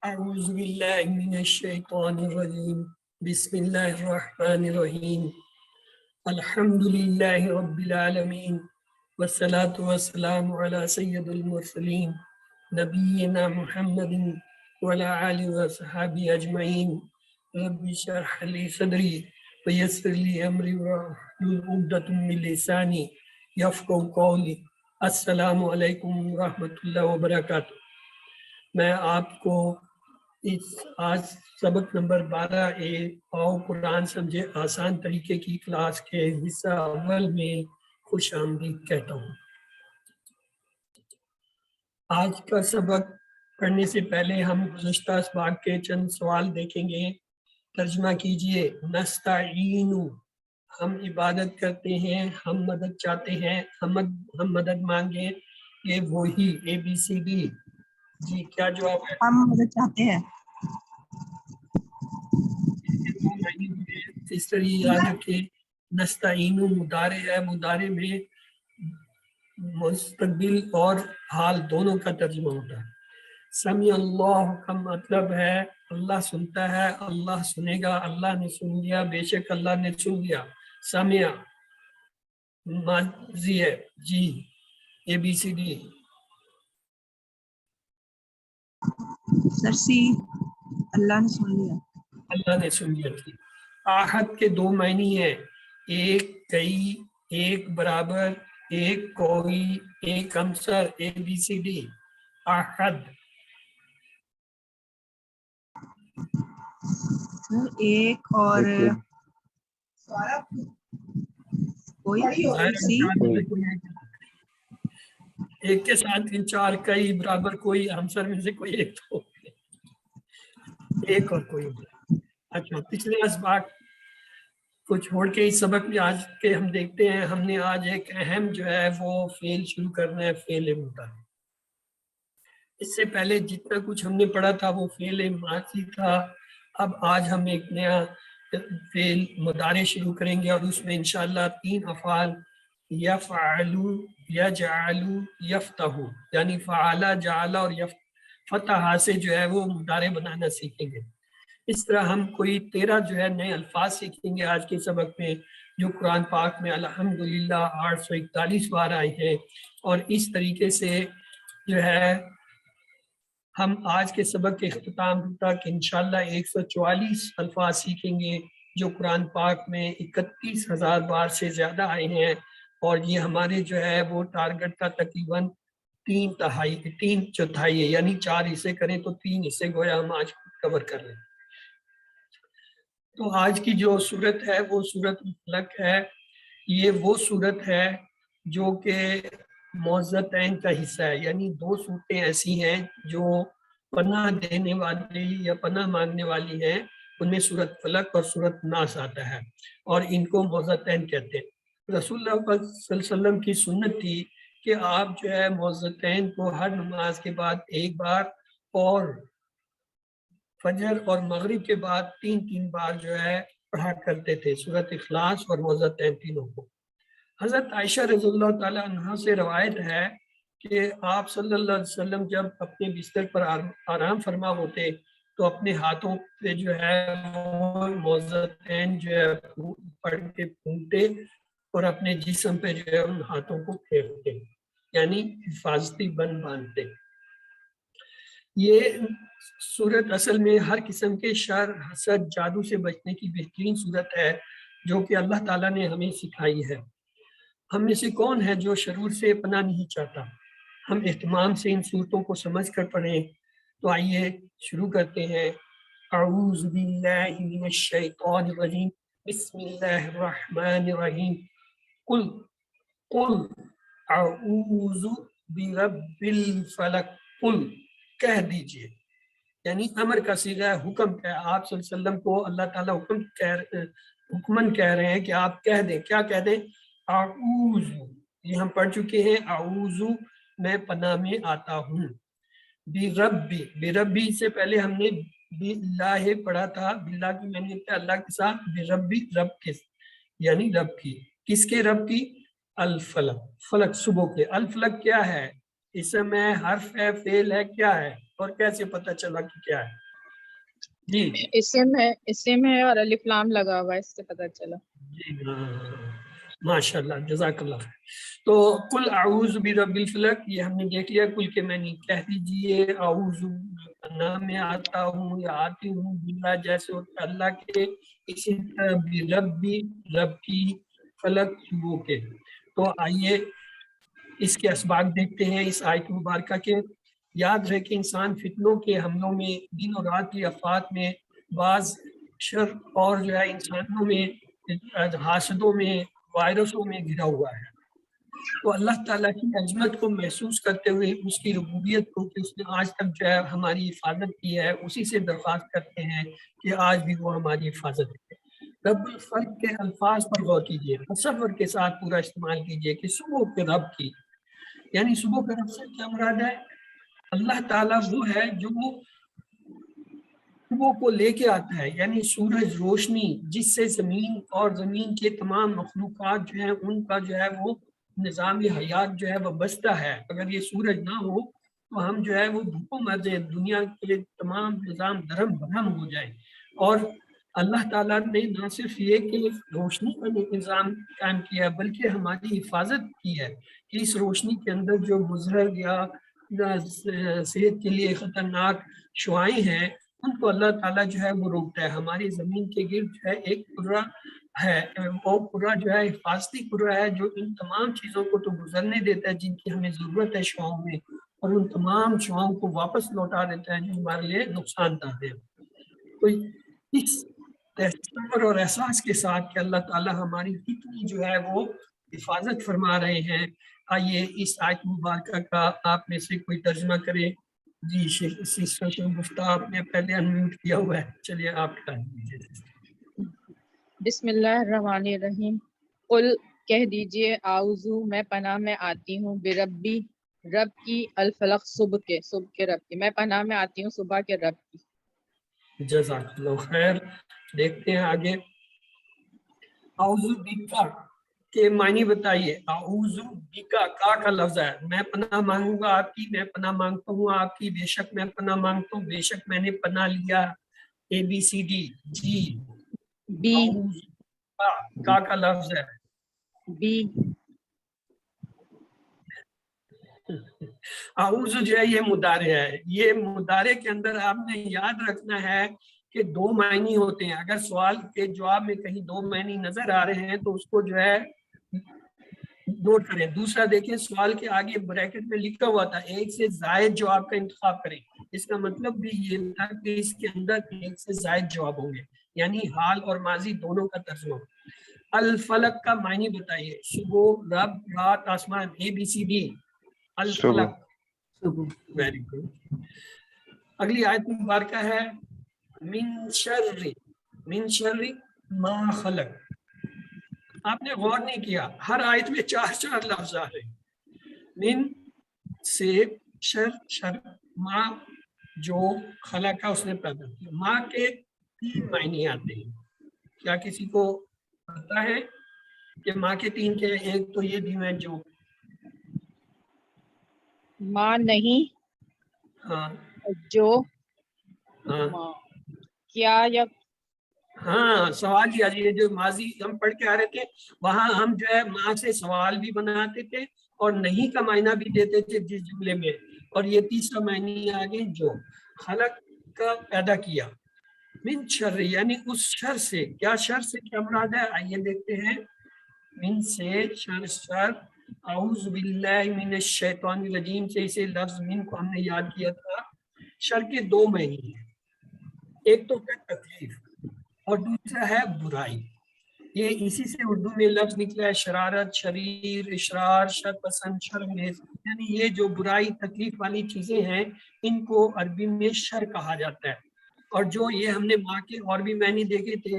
أعوذ بالله من الشيطان الرجيم بسم الله الرحمن الرحيم الحمد لله رب العالمين والصلاة والسلام على سيد المرسلين نبينا محمد وعلى آله وصحبه أجمعين رب اشرح لي صدري ويسر لي أمري واحلل عقدة من لساني يفقهوا قولي السلام علیکم ورحمۃ اللہ وبرکاتہ۔ میں آپ کو اس آج سبق نمبر 12 آؤ قرآن سمجھے آسان طریقے کی کلاس کے حصہ اول میں خوش آمدید کہتا ہوں۔ آج کا سبق پڑھنے سے پہلے ہم گزشتہ اسباق کے چند سوال دیکھیں گے۔ ترجمہ کیجئے۔ نستعین، ہم عبادت کرتے ہیں، ہم مدد چاہتے ہیں، ہم مدد مانگیں، یہ وہی ABCD۔ جی کیا جواب ہے؟ ہم مدد چاہتے ہیں۔ تیسری یاد رکھیں، نستعین مضارع ہے، مضارع میں مستقبل اور حال دونوں کا ترجمہ ہوتا ہے۔ سمیع اللہ کا مطلب ہے اللہ سنتا ہے، اللہ سنے گا، اللہ نے سن لیا، بے شک اللہ نے سن لیا۔ سمیع ماضی ہے۔ جی ABCD۔ سر سی، اللہ نے سن لیا۔ اللہ نے سن لیا تھی۔ آحد کے دو معنی ہیں، ایک کئی، ایک برابر، ایک کوئی، ایک ہمسر۔ ABCD۔ آحد سر ایک اور کوئی سی، ایک کے ساتھ تین چار، کئی برابر کوئی، ہمسر میں سے کوئی ایک تو ایک اور کوئی۔ اچھا، پچھلے اسباق کو چھوڑ کے اس سبق میں آج کے ہم دیکھتے ہیں، ہم نے آج ایک اہم جو ہے وہ فعل شروع کرنا ہے، فعل مضارع۔ اس سے پہلے جتنا کچھ ہم نے پڑھا تھا وہ فعل ماضی تھا، اب آج ہم ایک نیا فعل مضارع شروع کریں گے، اور اس میں انشاءاللہ 3 افعال یفعلو، یجعلو، یفتحو، یعنی فعل، جعل اور فتح سے جو ہے وہ مضارع بنانا سیکھیں گے۔ اس طرح ہم کوئی 13 جو ہے نئے الفاظ سیکھیں گے آج کے سبق میں، جو قرآن پاک میں الحمدللہ 841 بار آئے ہیں، اور اس طریقے سے جو ہے ہم آج کے سبق کے اختتام تک انشاءاللہ 144 الفاظ سیکھیں گے، جو قرآن پاک میں 31,000 بار سے زیادہ آئے ہیں، اور یہ ہمارے جو ہے وہ ٹارگٹ کا تقریباً 3/4 ہے، یعنی 4 حصے کریں تو 3 حصے گویا ہم آج کور کر رہے ہیں۔ تو آج کی جو صورت ہے وہ سورۃ الفلق ہے۔ یہ وہ صورت ہے جو کہ معوذتین کا حصہ ہے، یعنی 2 صورتیں ایسی ہیں جو پناہ دینے والی یا پناہ مانگنے والی ہیں، ان میں سورۃ فلق اور سورۃ ناس آتا ہے، اور ان کو معوذتین کہتے ہیں۔ رسول اللہ صلی اللہ علیہ وسلم کی سنت تھی کہ آپ جو ہے معوذتین کو ہر نماز کے بعد 1 بار، اور فجر اور مغرب کے بعد 3 بار جو ہے پڑھا کرتے تھے، سورۃ اخلاص اور معوذتین تینوں کو۔ حضرت عائشہ رضی اللہ تعالی عنہا سے روایت ہے کہ آپ صلی اللہ علیہ وسلم جب اپنے بستر پر آرام فرما ہوتے تو اپنے ہاتھوں پہ جو ہے وہ معوذتین جو ہے پڑھ کے پھونکتے، اور اپنے جسم پہ جو ہے ان ہاتھوں کو پھیرتے، یعنی حفاظتی بند باندھتے۔ یہ صورت اصل میں ہر قسم کے شر، حسد، جادو سے بچنے کی بہترین صورت ہے، جو کہ اللہ تعالیٰ نے ہمیں سکھائی ہے۔ ہم میں سے کون ہے جو شرور سے پناہ نہیں چاہتا؟ ہم اہتمام سے ان صورتوں کو سمجھ کر پڑھیں۔ تو آئیے شروع کرتے ہیں۔ اعوذ باللہ من الشیطان الرجیم، بسم اللہ الرحمن الرحیم۔ قل اعوذ برب الفلق، قل کہہ دیجئے، یعنی امر کا صیغہ ہے، حکم ہے۔ آپ صلی اللہ علیہ وسلم کو اللہ تعالیٰ حکمن کہہ رہے ہیں کہ آپ کہہ دیں۔ کیا کہہ دیں؟ اعوذ، یہ ہم پڑھ چکے ہیں، اعوذ میں پناہ میں آتا ہوں۔ بربی، بربی سے پہلے ہم نے باللہ پڑھا تھا، باللہ کی میں نے اللہ کے ساتھ، بربی رب کے، یعنی رب کی، کس کے رب کی؟ الفلق، فلق صبح کے۔ الفلق کیا ہے؟ اسم ہے، حرف ہے، فعل ہے، کیا ہے؟ اور کیسے پتہ چلا کہ کیا ہے؟ جی اسم ہے اور الف لام لگا ہوا ہے، اس سے پتہ چلا. جی ماشاء اللہ، جزاک اللہ. تو کل اعوذ برب الفلق یہ ہم نے دیکھ لیا. کل کے معنی کہہ دیجئے اعوذ نام میں آتا ہوں یا آتی ہوں باللہ جیسے ہوتا ہے اللہ کے، اسی طرح بربی رب کی، فلک صبح کے. تو آئیے اس کے اسباق دیکھتے ہیں اس آیت مبارکہ کے. یاد رہے کہ انسان فتنوں کے حملوں میں، دن اور رات کی آفات میں، بعض شر اور جو ہے انسانوں میں، حاسدوں میں، وائرسوں میں گھرا ہوا ہے. تو اللہ تعالیٰ کی عظمت کو محسوس کرتے ہوئے، اس کی ربوبیت کو کہ اس نے آج تک جو ہے ہماری حفاظت کی ہے، اسی سے درخواست کرتے ہیں کہ آج بھی وہ ہماری حفاظت کرے. رب الفلق کے الفاظ پر غور کیجیے، تصور کے ساتھ پورا استعمال کیجیے کہ صبح کے رب کی، یعنی صبح کے رب سے کیا مراد ہے؟ اللہ تعالیٰ وہ ہے جو صبح کو لے کے آتا ہے، یعنی سورج روشنی جس سے زمین اور زمین کے تمام مخلوقات جو ہیں ان کا جو ہے وہ نظام حیات جو ہے وہ بستا ہے. اگر یہ سورج نہ ہو تو ہم جو ہے وہ بھوکوں مر جائیں، دنیا کے تمام نظام درہم برہم ہو جائیں. اور اللہ تعالیٰ نے نہ صرف یہ کہ روشنی کا نظام قائم کیا بلکہ ہماری حفاظت کی ہے کہ اس روشنی کے اندر جو مضر یا صحت کے لیے خطرناک شعاعیں ہیں ان کو اللہ تعالیٰ جو ہے وہ روکتا ہے. ہماری زمین کے گرد جو ہے ایک کرہ ہے، وہ کرہ جو ہے حفاظتی کرہ ہے جو ان تمام چیزوں کو تو گزرنے دیتا ہے جن کی ہمیں ضرورت ہے شعاعوں میں، اور ان تمام شعاعوں کو واپس لوٹا دیتا ہے جو ہمارے لیے نقصان دہ ہے. تو اس تصور اور احساس کے ساتھ کہ اللہ تعالیٰ ہماری کتنی جو ہے وہ حفاظت فرما رہے ہیں، آئیے اس آیت مبارکہ کا آپ میں سے کوئی ترجمہ کرے. جی سسٹر مفتہ آپ نے پہلے انمیوٹ کیا ہوا ہے، چلیے آپ کر دیجیے. بسم اللہ الرحمن الرحیم. قل کہہ دیجئے اعوذ میں پناہ میں آتی ہوں بربی رب کی، الفلق صبح کے رب کی، میں پناہ میں آتی ہوں صبح کے رب کی. جزاک اللہ خیر. دیکھتے ہیں آگے. اعوذ بکا کے معنی بتائیے. اعوذ بکا کا لفظ ہے، میں پناہ مانگوں گا آپ کی، میں پناہ مانگتا ہوں آپ کی، بے شک میں پناہ مانگتا ہوں، بے شک میں نے پناہ لیا. ABCD. جی بی اعوذ کا لفظ ہے. بی اعوذ جو ہے یہ مضارع ہے. یہ مضارع کے اندر آپ نے یاد رکھنا ہے کہ دو معنی ہوتے ہیں. اگر سوال کے جواب میں کہیں دو معنی نظر آ رہے ہیں تو اس کو جو ہے نوٹ کریں. دوسرا دیکھیں سوال کے آگے بریکٹ میں لکھا ہوا تھا ایک سے زائد جواب کا انتخاب کریں. اس کا مطلب بھی یہ تھا کہ اس کے اندر ایک سے زائد جواب ہوں گے، یعنی حال اور ماضی دونوں کا ترجمہ. الفلق کا معنی بتائیے. صبح، رب، رات، آسمان. ABCD. الفلق. Very good. اگلی آیت مبارکہ ہے من شر ما خلق. آپ نے غور نہیں کیا، ہر آیت میں چار لفظ آ رہے ہیں. من سے شر ما جو خلق اس نے پیدا کیا. ماں کے 3 معنی آتے ہیں. کیا کسی کو پتا ہے کہ ماں کے 3 کے؟ ایک تو یہ بھی میں جو ماں نہیں، ہاں جو ہاں ماں کیا یا ہاں سوال کیا جی. جو ماضی ہم پڑھ کے آ رہے تھے وہاں ہم جو ہے ماں سے سوال بھی بناتے تھے اور نہیں کا معنی بھی دیتے تھے جس جملے میں. اور یہ تیسرا معنی آگے جو خلق کا پیدا کیا. من شر یعنی اس شر سے. کیا شر سے کیا مراد ہے؟ آئیے دیکھتے ہیں. من سے شر اعوذ باللہ من الشیطان الرجیم سے اسے لفظ من کو ہم نے یاد کیا تھا. شر کے 2 معنی ہیں. ایک تو ہے تکلیف اور دوسرا ہے برائی. یہ اسی سے اردو میں لفظ نکلا ہے شرارت، شریر، اشرار، شر پسند، شرمیز. یعنی یہ جو برائی تکلیف والی چیزیں ہیں ان کو عربی میں شر کہا جاتا ہے. اور جو یہ ہم نے ماں کے اور بھی معنی دیکھے تھے.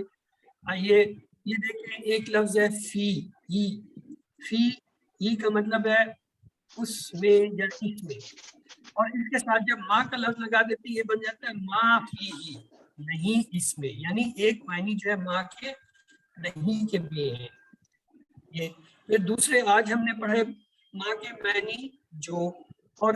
آئیے یہ دیکھیں ایک لفظ ہے فی کا مطلب ہے اس میں یا اس میں، اور اس کے ساتھ جب ماں کا لفظ لگا دیتے یہ بن جاتا ہے ما فی ہی، نہیں اس میں. یعنی ایک معنی جو ہے ماں کے نہیں کے بھی ہیں. یہ پھر دوسرے آج ہم نے پڑھے ماں کے معنی جو، اور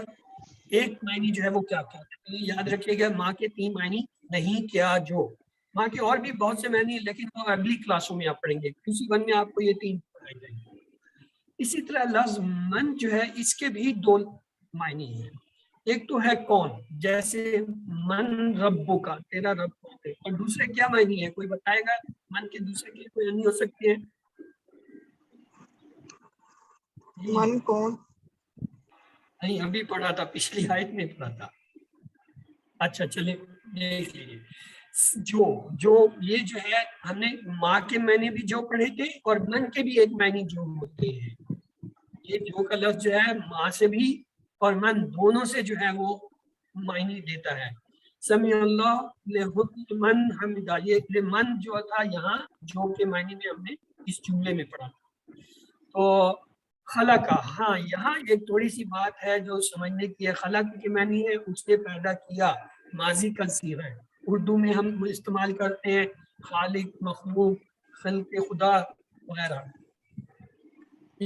ایک معنی جو ہے وہ کیا کیا ہے، یاد رکھیے گا ماں کے 3 معنی نہیں کیا جو، ماں کے اور بھی بہت سے معنی ہیں لیکن وہ اگلی کلاسوں میں آپ پڑھیں گے، QC1 میں آپ کو یہ 3 پڑھائے جائیں گے۔ اسی طرح لفظ من جو ہے اس کے بھی 2 معنی ہیں، ایک تو ہے کون، جیسے من ربو کا، تیرا رب کون ہے، اور دوسرے کیا معنی ہے، کوئی بتائے گا من کے دوسرے کی کوئی معنی ہو سکتی ہے؟ من کون؟ نہیں ابھی پڑھا تھا، پچھلی آیت میں پڑھا تھا۔ اچھا چلے دیکھ لیجیے، جو یہ جو ہے ہم نے ماں کے معنی بھی جو پڑھے تھے اور من کے بھی ایک معنی جو ہوتے ہیں، یہ جو کا لفظ جو ہے ماں سے بھی اور من دونوں سے جو ہے وہ معنی دیتا ہے۔ سمیع اللہ لمن حمدہ، یہ من جو تھا یہاں جو کے معنی میں ہم نے اس جملے میں پڑھا تھا۔ تو خلقہ، ہاں یہاں ایک تھوڑی سی بات ہے جو سمجھنے کی ہے، خلق کے معنی ہے اس نے پیدا کیا، ماضی کا صیغہ ہے، اردو میں ہم استعمال کرتے ہیں خالق، مخلوق، خلق خدا وغیرہ،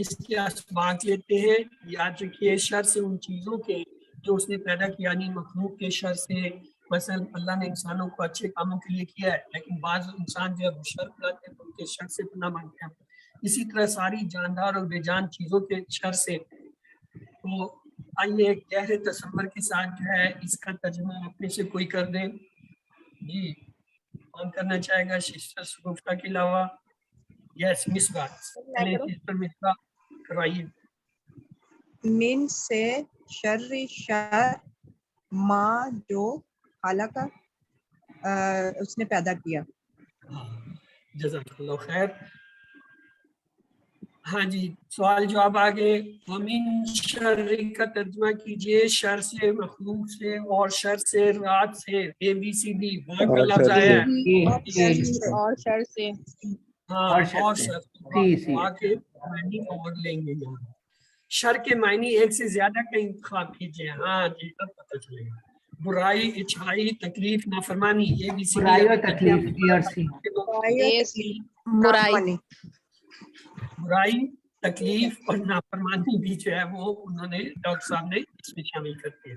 اس کے اسباق لیتے ہیں۔ یاد رکھیے شر سے ان چیزوں کے جو اس نے پیدا کیا، یعنی مخلوق کے شر سے، مثلا اللہ نے انسانوں کو اچھے کاموں کے لیے کیا ہے لیکن بعض انسان جو ہے وہ شر کرتے ہیں تو ان کے شر سے پناہ مانگتے ہیں، اسی طرح ساری جاندار اور بے جان چیزوں کے شر سے۔ تو آئیے ایک گہرے تصور کے ساتھ جو ہے اس کا ترجمہ اپنے سے کوئی کر دیں، جی کون کرنا چاہے گا، سسٹر شگفتہ کے علاوہ؟ یس مصباح، چلیں سسٹر مصباح کروائیے۔ من سے شر شر ماں جو خالق اس نے پیدا کیا۔ جزاک اللہ خیر۔ ہاں جی سوال جواب آگے، ومن شر کا ترجمہ کیجئے، شر سے، مخلوق سے، اور شر سے، رات سے، ABCD کا لفظ آیا ہے، اور شر سے، ہاں اور شر کے معنی اور لیں گے یہاں، شر کے معنی ایک سے زیادہ کا انتخاب کیجئے، ہاں جی تب پتہ چلے گا۔ برائی، اچھائی، تکلیف، نافرمانی، ABCD برائی اور تکلیف، DRC۔ برائی، برائی، تکلیف اور نافرمانی بھی جو ہے وہ انہوں نے ڈاکٹر صاحب نے اس میں شامل کرتی ہے۔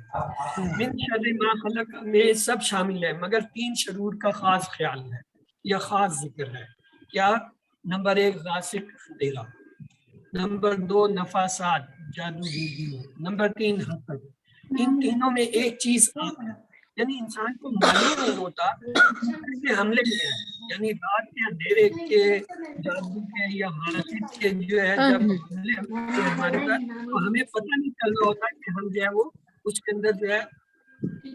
من شر ما خلق میں سب شامل ہے مگر 3 شرور کا خاص خیال ہے یا خاص ذکر ہے، کیا؟ نمبر 1 غاسق اندھیرا، نمبر 2 نفاسات جادو گیری، نمبر 3 حسد۔ ان تینوں میں ایک چیز یعنی انسان کو معلوم نہیں ہوتا کہ حملے میں ہے، یعنی رات کے اندھیرے کے، جادو کے یا حاسد کے جو ہے جب حملے ہوتے ہیں ہمارے ساتھ تو ہمیں پتہ نہیں چل رہا ہوتا کہ ہم جو ہے وہ اس کے اندر جو ہے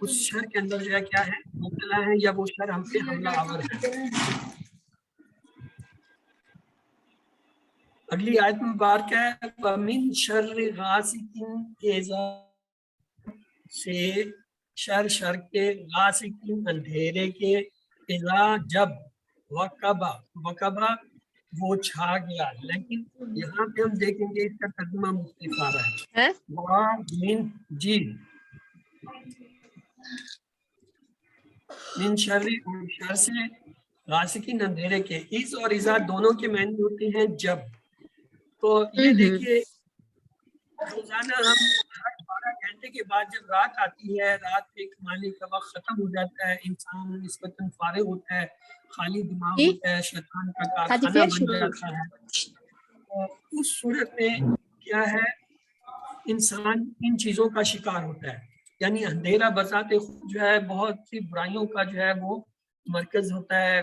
اس شر کے اندر جو ہے کیا ہے مبتلا ہے یا وہ شر ہم پہ حملہ آور ہے۔ اگلی آیت مبارک ہے وَمِن شَرِّ غَاسِقٍ اِذَا، سے شر کے، غاسق اندھیرے کے، اذا جب، وقبہ وہ چھا گیا، لیکن یہاں پہ ہم دیکھیں گے اس کا ترجمہ مختلف آ رہا ہے، وَمِن جی من شر، شر سے، غاسقین اندھیرے کے، اس اور اذا دونوں کے معنی ہوتے ہیں جب۔ تو یہ دیکھیے روزانہ ہم ہر 12 گھنٹے کے بعد جب رات آتی ہے، رات میں کمانے کا وقت ختم ہو جاتا ہے، انسان نسبتاً فارغ ہوتا ہے، خالی دماغ ہوتا ہے، شیطان کا کارخانہ بن جاتا ہے، تو اس صورت میں کیا ہے انسان ان چیزوں کا شکار ہوتا ہے، یعنی اندھیرا بذات خود جو ہے بہت سی برائیوں کا جو ہے وہ مرکز ہوتا ہے۔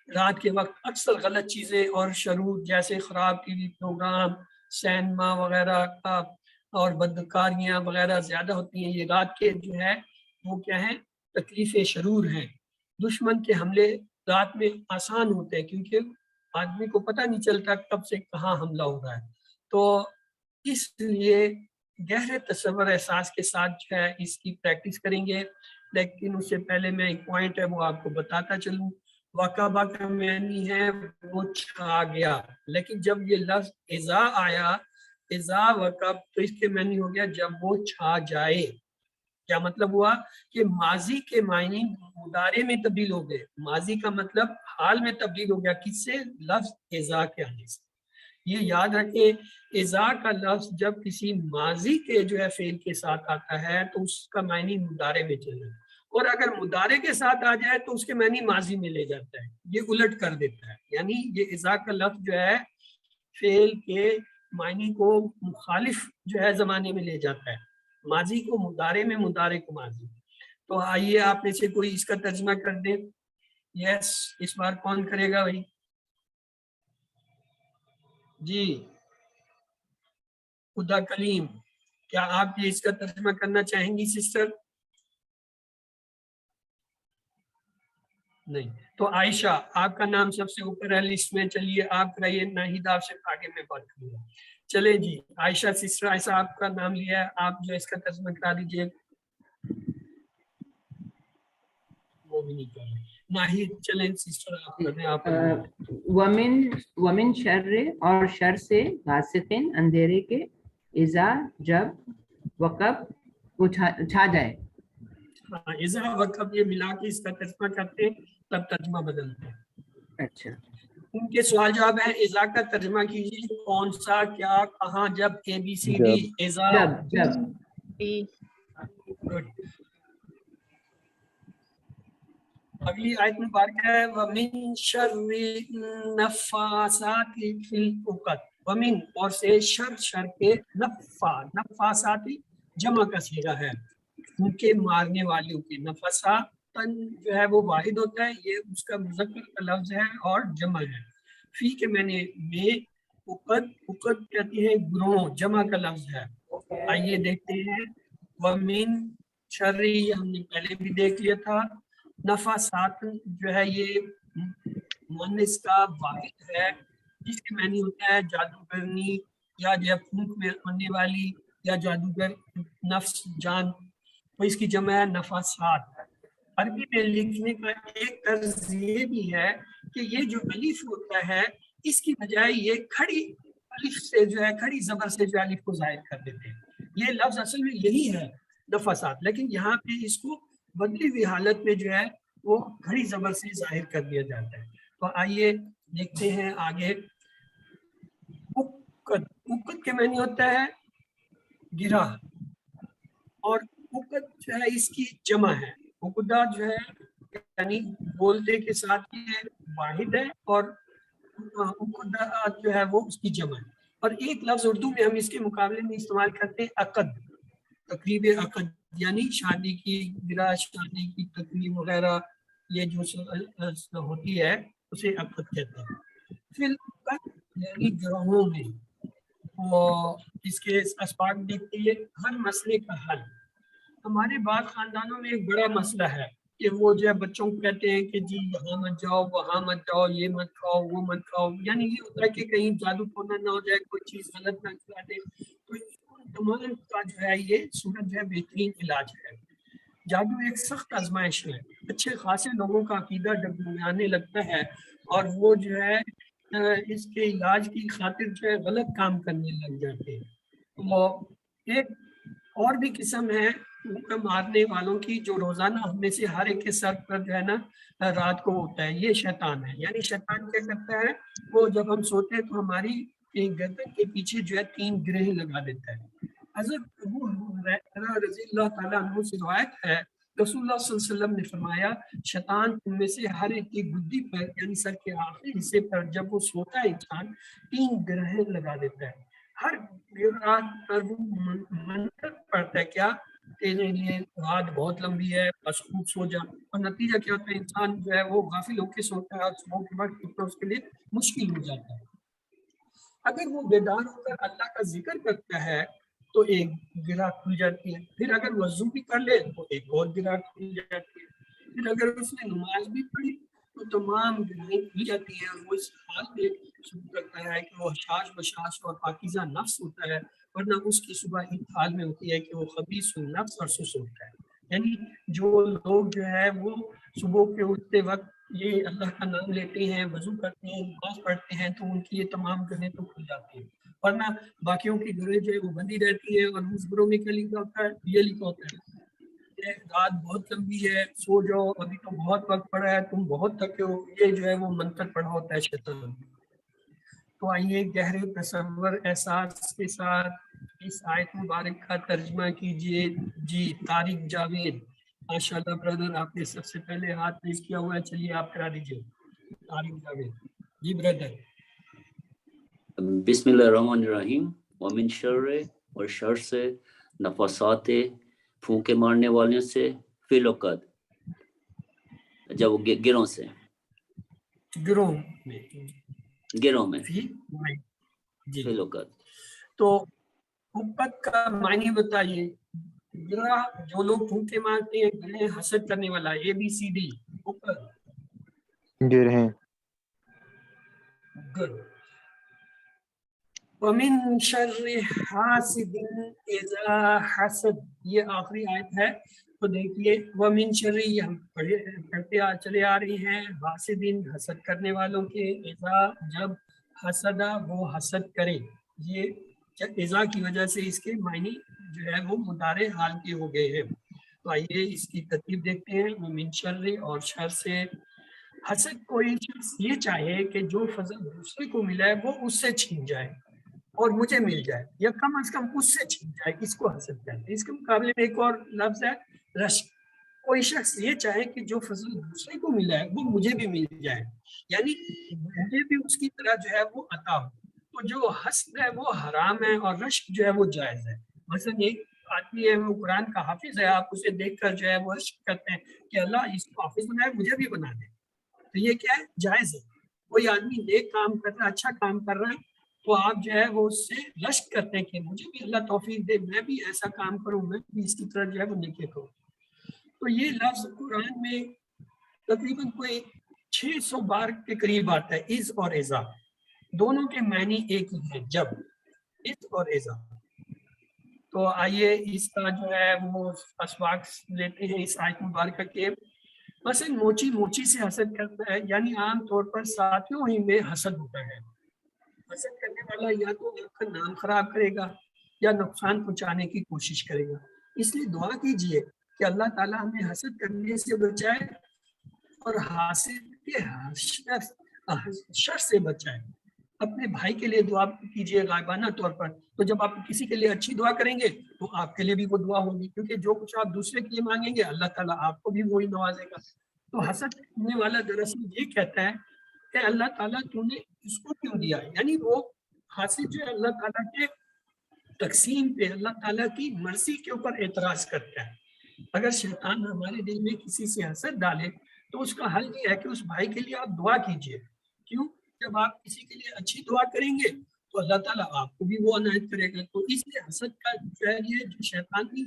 رات کے وقت اکثر غلط چیزیں اور شرور جیسے خراب ٹی وی پروگرام، سینما وغیرہ کا اور بدکاریاں وغیرہ زیادہ ہوتی ہیں، یہ رات کے جو ہے وہ کیا ہے تکلیف شرور ہیں۔ دشمن کے حملے رات میں آسان ہوتے ہیں کیونکہ آدمی کو پتہ نہیں چلتا کب سے کہاں حملہ ہو رہا ہے، تو اس لیے گہرے تصور احساس کے ساتھ جو ہے اس کی پریکٹس کریں گے، لیکن اس سے پہلے میں ایک پوائنٹ ہے وہ آپ کو بتاتا چلوں۔ وقبہ کا معنی ہے وہ چھا گیا، لیکن جب یہ لفظ اذا آیا، اذا وقب، تو اس کے معنی ہو گیا جب وہ چھا جائے۔ کیا مطلب ہوا کہ ماضی کے معنی مضارع میں تبدیل ہو گئے، ماضی کا مطلب حال میں تبدیل ہو گیا، کس سے؟ لفظ اذا کے آنے سے۔ یہ یاد رکھیں اذا کا لفظ جب کسی ماضی کے جو ہے فعل کے ساتھ آتا ہے تو اس کا معنی مضارع میں چلے، اور اگر مضارع کے ساتھ آ جائے تو اس کے معنی ماضی میں لے جاتا ہے، یہ الٹ کر دیتا ہے. یعنی یہ اذا کا لفظ جو ہے فعل کے معنی کو مخالف جو ہے زمانے میں لے جاتا ہے، ماضی کو مضارع میں، مضارع کو ماضی. تو آئیے آپ میں سے کوئی اس کا ترجمہ کر دیں. یس، اس بار کون کرے گا بھائی؟ جی خدا کلیم، کیا آپ یہ اس کا ترجمہ کرنا چاہیں گی سسٹر؟ نہیں. تو عائشہ آپ کا نام سب سے اوپر ہے لسٹ میں، چلیے آپ کرائیے. ناہید آپ سے آگے میں بات کروں گا. چلے جی عائشہ سسٹر، عائشہ آپ کا نام لیا ہے، آپ جو اس کا ترجمہ کرا دیجیے. وہ بھی نہیں کر رہے. ناہید چلیں سسٹر آپ کر رہے ہیں، آپ ومن شر، اور شر سے، غاسقن اندھیرے کے، اذا جب، وقب چھا جائے. ہاں اذا وقب یہ ملا کے اس کا ترجمہ کرتے ہیں، تب ترجمہ بدلتے ہیں. اچھا ان کے سوال جواب ہے اذا کا ترجمہ کیجیے، کون سا، کیا، کہاں، جب، ABCD. اذا. جب بھی Good. اگلی آیت مبارکہ ہے وَمِن شَرِّ النَّفَّاثَاتِ فِی الْعُقَدِ. وَمِن اور سے، شر کے، نفاسات جمع کا صیغہ ہے، ان کے مارنے والوں کے. نفسات جو ہے وہ واحد ہوتا ہے، یہ اس کا مذکر کا لفظ ہے اور جمع ہے. فی کے معنی میں، عقد کہتے ہیں گروہ، جمع کا لفظ ہے. آئیے دیکھتے ہیں. وَمِن شَرِّ ہم نے پہلے بھی دیکھ لیا تھا. نفاسات جو ہے یہ مؤنث کا واحد ہے، جس کے معنی ہوتا ہے جادوگرنی، یا جو پھونک میں آنے والی، یا جادوگر، نفس، جان. تو اس کی جمع ہے نفاسات. عربی میں لکھنے کا ایک طرز یہ بھی ہے کہ یہ جو الف ہوتا ہے اس کی بجائے یہ کھڑی الف سے جو ہے، کھڑی زبر سے جو الف کو ظاہر کر دیتے ہیں. یہ لفظ اصل میں یہی ہے نفاسات، لیکن یہاں پہ اس کو بدلی ہوئی حالت میں جو ہے وہ کھڑی زبر سے ظاہر کر دیا جاتا ہے. تو آئیے دیکھتے ہیں آگے. عقد کے معنی ہوتا ہے گرہ، اور عقد جو ہے اس کی جمع ہے. عقدہ جو ہے یعنی بولتے کے ساتھ یہ واحد ہے، اور عقدہ جو ہے وہ اس کی جمع ہے. اور ایک لفظ اردو میں ہم اس کے مقابلے میں استعمال کرتے ہیں عقد، تقریب عقد، یعنی شادی کی گرہ، شادی کی تقریب وغیرہ، یہ جو ہوتی ہے اسے عقد کہتے ہیں. پھر یعنی گروہوں میں، وہ اس کے اسباق دیکھتے ہیں. ہر مسئلے کا حل. ہمارے بعض خاندانوں میں ایک بڑا مسئلہ ہے کہ وہ جو ہے بچوں کو کہتے ہیں کہ جی یہاں مت جاؤ، وہاں مت جاؤ، یہ مت کھاؤ، وہ مت کھاؤ. یعنی یہ ہوتا ہے کہ کہیں جادو ٹونا نہ ہو جائے، کوئی چیز غلط نہ کھلا دے. تو تمام کا جو ہے یہ صورت جو ہے بہترین علاج ہے. جادو ایک سخت آزمائش ہے. اچھے خاصے لوگوں کا عقیدہ ڈگمگانے لگتا ہے، اور وہ جو ہے اس کے علاج کی خاطر جو ہے غلط کام کرنے لگ جاتے ہیں. تو ایک اور بھی قسم ہے مارنے والوں کی، جو روزانہ ہم میں سے ہر ایک کے سر پر جو ہے نا رات کو ہوتا ہے. یہ شیطان ہے. یعنی شیطان کیا کرتا ہے، وہ جب ہم سوتے ہیں تو ہماری گردن کے پیچھے جو ہے 3 گرہیں لگا دیتا ہے. حضرت ابو ہریرہ رضی اللہ تعالیٰ عنہ سے روایت ہے، رسول اللہ صلی اللہ علیہ وسلم نے فرمایا شیطان تم میں سے ہر ایک کی گدی پر، یعنی سر کے آخری حصے پر جب وہ سوتا ہے انسان 3 گرہیں لگا دیتا ہے. ہر رات پر وہ منتر پڑتا ہے کیا، تیرے لیے رات بہت لمبی ہے، بس خوب سو جا. اور نتیجہ کیا ہوتا ہے، انسان جو ہے وہ غافل ہو کے سوتا ہے، اور صبح کے وقت اٹھنا اس کے لیے مشکل ہو جاتا ہے. اگر وہ بیدار ہو کر اللہ کا ذکر کرتا ہے تو ایک گرہ کھل جاتی ہے. پھر اگر وضو بھی کر لے تو ایک اور گرہ کھل جاتی ہے. پھر اگر اس نے نماز بھی پڑھی تو تمام گرہیں کھل جاتی ہیں، اور وہ اس حال میں شروع کرتا ہے کہ وہ حشاش بشاش اور پاکیزہ نفس ہوتا ہے، ورنہ اس کی صبح اس حال میں ہوتی ہے کہ وہ خبیث النفس اور سست ہوتا ہے. یعنی جو لوگ جو ہے وہ صبح کے اٹھتے وقت یہ اللہ کا نام لیتے ہیں، وضو کرتے ہیں، نماز پڑھتے ہیں، تو ان کی یہ تمام گرہیں تو کھل جاتی ہیں. ورنہ باقیوں کی گرہیں جو ہے وہ بندی رہتی ہے. اور اس گروہ میں کیا لکھا ہوتا ہے، یہ لکھا ہوتا ہے کہ رات بہت لمبی ہے، سو جاؤ، ابھی تو بہت وقت پڑا ہے، تم بہت تھکے ہو. یہ جو ہے وہ منتر پڑھا ہوتا ہے شیطان. تو آئیے گہرے تصور احساس کے ساتھ اس آیت مبارک کا ترجمہ کیجیے. جی طارق جاوید ماشاءاللہ بردر آپ نے سب سے پہلے ہاتھ ریز کیا ہوا ہے, چلیے آپ کرا دیجیے. طارق جاوید جی بردر. بسم اللہ الرحمن الرحیم. ومن شر اور شر سے, نفاسات پھونکے مارنے والوں سے, فی الوقت جب وہ گروہ سے, گروہ میں فی جی. الوقت. تو حکمت کا معنی بتائیے. گرہ جو لوگ پھونکے مارتے ہیں, گرہ حسد کرنے والا, ABCD. گرہیں گڈ. ومن شر حاسد اذا حسد, یہ آخری آیت ہے. تو دیکھیے ومن شر, یہ ہم پڑھتے چلے آ رہے ہیں, حاسد حسد کرنے والوں کے, اذا جب, حسدہ وہ حسد کرے. یہ اذا کی وجہ سے اس کے معنی جو ہے وہ مضارع حال کے ہو گئے ہیں. تو آئیے اس کی ترتیب دیکھتے ہیں. ومن شر اور شر سے. حسد کوئی شخص یہ چاہے کہ جو فضل دوسرے کو ملا ہے وہ اس سے چھین جائے اور مجھے مل جائے, یا کم از کم اس سے چھین جائے, اس کو حسد کہتے ہیں. اس کے مقابلے میں ایک اور لفظ ہے رشک. کوئی شخص یہ چاہے کہ جو فضل دوسرے کو ملا ہے وہ مجھے بھی مل جائے, یعنی مجھے بھی اس کی طرح جو ہے وہ عطا ہو. تو جو حسد ہے وہ حرام ہے اور رشک جو ہے وہ جائز ہے. مثلا ایک آدمی ہے وہ قرآن کا حافظ ہے, آپ اسے دیکھ کر جو ہے وہ رشک کرتے ہیں کہ اللہ اس کو حافظ بنائے, مجھے بھی بنا دے. تو یہ کیا ہے, جائز ہے. کوئی آدمی نیک کام کر رہا ہے, اچھا کام کر رہا ہے, تو آپ جو ہے وہ اس سے رشک کرتے ہیں کہ مجھے بھی اللہ توفیق دے, میں بھی ایسا کام کروں, میں بھی اس کی طرح جو ہے وہ نیکی کروں. تو یہ لفظ قرآن میں تقریباً کوئی 600 بار کے قریب آتا ہے. از اور ازا دونوں کے معنی ایک ہی ہیں, جب, از اور ازا. تو آئیے اس کا جو ہے وہ اسواق لیتے ہیں اس آیت مبارکہ کے. مثلا موچی موچی سے حسد کرتا ہے, یعنی عام طور پر ساتھیوں ہی میں حسد ہوتا ہے. حسد کرنے والا یا تو آپ کا نام خراب کرے گا یا نقصان پہنچانے کی کوشش کرے گا. اس لیے دعا کیجئے کہ اللہ تعالیٰ ہمیں حسد کرنے سے بچائے اور حاسد کے شر سے بچائے. اپنے بھائی کے لیے دعا کیجئے غائبانہ طور پر. تو جب آپ کسی کے لیے اچھی دعا کریں گے تو آپ کے لیے بھی وہ دعا ہوگی, کیونکہ جو کچھ آپ دوسرے کے لیے مانگیں گے اللہ تعالیٰ آپ کو بھی وہی نوازے گا. تو حسد کرنے والا دراصل یہ کہتا ہے کہ اللہ تعالیٰ تو نے اس کو کیوں دیا, یعنی وہ حاسد جو ہے اللہ تعالیٰ کے تقسیم پہ, اللہ تعالیٰ کی مرضی کے اوپر اعتراض کرتا ہے. اگر شیطان ہمارے دل میں کسی سے حسد ڈالے تو اس کا حل یہ ہے کہ اس بھائی کے لیے آپ دعا کیجئے. کیوں, جب آپ کسی کے لیے اچھی دعا کریں گے تو اللہ تعالیٰ آپ کو بھی وہ عنایت کرے گا. تو اس لیے حسد کا جو ہے یہ جو شیطانی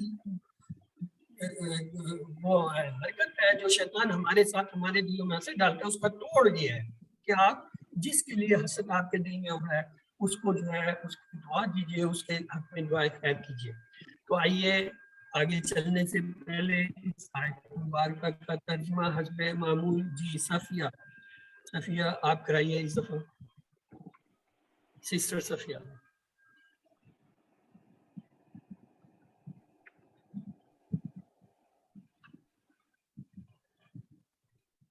وہ حرکت ہے جو شیطان ہمارے ساتھ ہمارے دلوں میں حسد ڈالتا ہے, اس کا توڑ یہ ہے کہ آپ جس کے لیے حسد آپ کے دل میں ہو رہا ہے اس کو جو ہے اس کی دعا دیجیے, اس کے حق میں دعائیں خیر کیجیے. تو آئیے آگے چلنے سے پہلے اس آیت مبارکہ کا ترجمہ حسب معمول. جی صفیہ آپ کرائیے اس دفعہ, سسٹر صفیہ.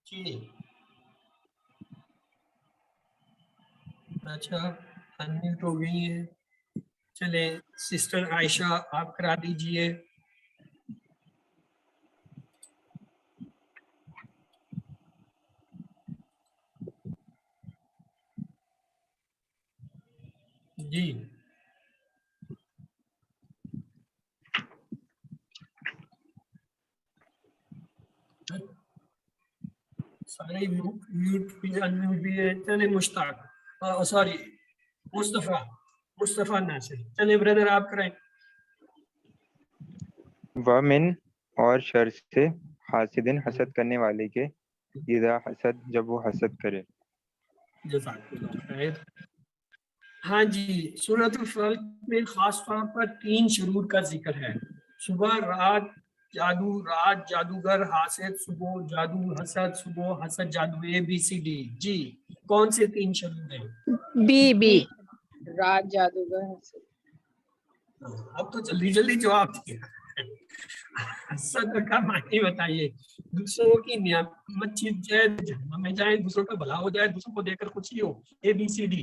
جی اچھا انمیوٹ ہو گئی ہیں. چلے سسٹر عائشہ آپ کرا دیجئے. جی سارے میوٹ بھی انمیوٹ بھی ہے. چلے مشتاق سوری مصطفیٰ ناصر, چلے بردر آپ کرائیں. ومن اور شر سے, حاسدن حسد کرنے والے کے, اذا حسد جب وہ حسد کرے. جزاک اللہ خیر. ہاں جی, سورۃ الفلق میں خاص طور پر 3 شرور کا ذکر ہے. صبح رات جادو, رات جادوگر, حاسد صبح جادو, حسد صبح حسد جادو, ABCD. جی کون سے 3 شرور ہیں؟ بی رات جادوگر حسد. اب تو جلدی جواب دیے. حسد کا معنی بتائیے. دوسروں کی نعمت چھین جائے, جہنم میں جائیں, دوسروں کا بھلا ہو جائے, دوسروں کو دیکھ کر خوشی ہو, ABCD.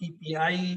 TPI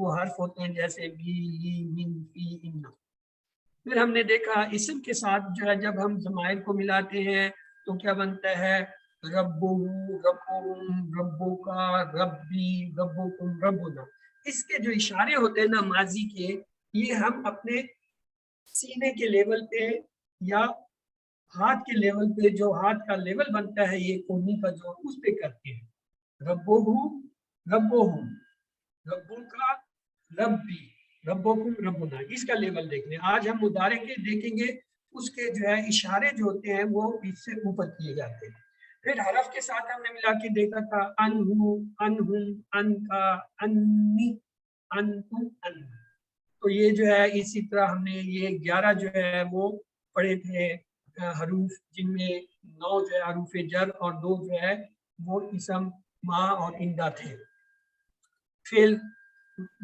وہ حرف ہوتے ہیں جیسے بی لی من فی ان. پھر ہم نے دیکھا اسم کے ساتھ جو ہے جب ہم ضمائر کو ملاتے ہیں تو کیا بنتا ہے ربو ربہم ربوکا ربی ربوکم ربنا. اس کے جو اشارے ہوتے ہیں نا ماضی کے یہ ہم اپنے سینے کے لیول پہ یا ہاتھ کے لیول پہ جو ہاتھ کا لیول بنتا ہے یہ کونی کا جو اس پہ کرتے ہیں. ربوہم ربوہم ربوکا ربی ربوکم ربنا اس کا لیول دیکھ لیں. آج ہم مضارع کے دیکھیں گے اس کے جو ہے اشارے جو ہوتے ہیں وہ اس سے اوپر کیے جاتے ہیں. پھر حرف کے ساتھ ہم نے ملا کے دیکھا تھا انہو انہم انکا انی انتم ان. تو یہ جو ہے اسی طرح ہم نے یہ 11 جو ہے وہ پڑھے تھے حروف جن میں 9 جو ہے حروف جر اور 2 جو ہے وہ اسم ما اور اندا تھے. فعل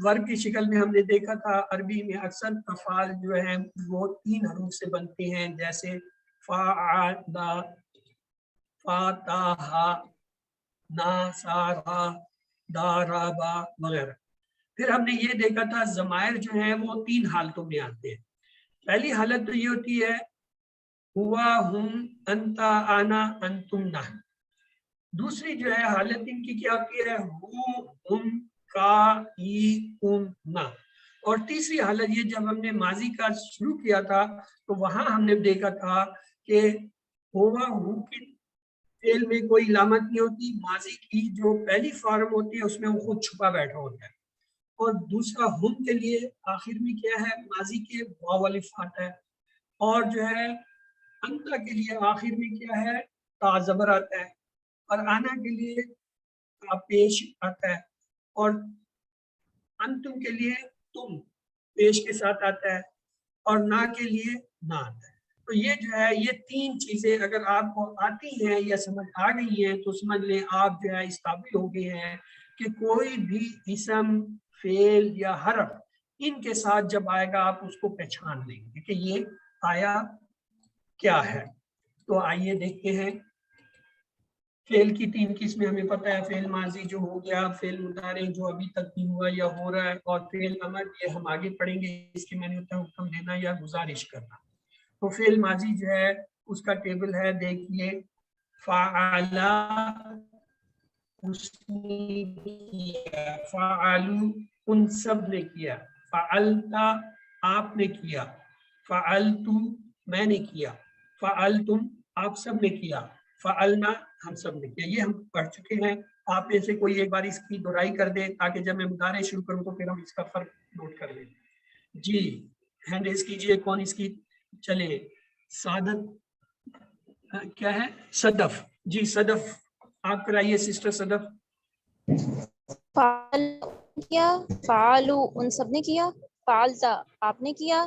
ورب کی شکل میں ہم نے دیکھا تھا عربی میں اکثر افعال جو ہیں وہ 3 حروف سے بنتے ہیں جیسے فاعلا فاتحا ناصارا دارابا وغیرہ. پھر ہم نے یہ دیکھا تھا ضمائر جو ہیں وہ 3 حالتوں میں آتے ہیں. پہلی حالت تو یہ ہوتی ہے ہوا ہم انتا آنا انتم نہ. دوسری جو ہے حالت ان کی کیا ہوتی ہے ہو ہم کا ای ام نہ. اور تیسری حالت یہ جب ہم نے ماضی کا شروع کیا تھا تو وہاں ہم نے دیکھا تھا کہ ہوا ہم کی فعل میں کوئی علامت نہیں ہوتی. ماضی کی جو پہلی فارم ہوتی ہے اس میں وہ خود چھپا بیٹھا ہوتا ہے. اور دوسرا ہم کے لیے آخر میں کیا ہے ماضی کے واو الف آتا ہے. اور جو ہے انتا کے لیے آخر میں کیا ہے تا زبر آتا ہے. اور آنا کے لیے تا پیش آتا ہے. اور انتم کے لیے تم پیش کے ساتھ آتا ہے. اور نا کے لیے نہ آتا ہے. تو یہ جو ہے یہ 3 چیزیں اگر آپ کو آتی ہیں یا سمجھ آ گئی ہیں تو سمجھ لیں آپ جو ہے اس قابل ہو گئے ہیں کہ کوئی بھی اسم فعل یا حرف ان کے ساتھ جب آئے گا آپ اس کو پہچان لیں گے کہ یہ آیا کیا ہے. تو آئیے دیکھتے ہیں فعل کی 3 قسمیں ہمیں پتہ ہے. فعل ماضی جو ہو گیا, فعل مضارع جو ابھی تک نہیں ہوا یا ہو رہا ہے, اور فعل امر یہ ہم آگے پڑھیں گے. اس کے معنی ہوتا ہے حکم دینا یا گزارش کرنا. تو فعل ماضی جو ہے اس کا ٹیبل ہے دیکھیے فعلا اس نے کیا, فعلو ان سب نے کیا, فعلتا آپ نے کیا, فعلتو میں نے کیا, فعلتم آپ سب نے کیا, فعلنا ہم سب نے کیا. یہ ہم پڑھ چکے ہیں. آپ میں سے کوئی ایک بار اس کی دہرائی کر دیں تاکہ جب میں مضارع شروع کروں تو پھر ہم اس کا فرق نوٹ کر لیں. جی ہینڈ ریز کیجئے کون اس کی چلے. سعادت کیا ہے صدف. جی صدف آپ کرائیے سسٹر صدف. فعل کیا, فعلو ان سب نے کیا, فعلتا آپ نے کیا,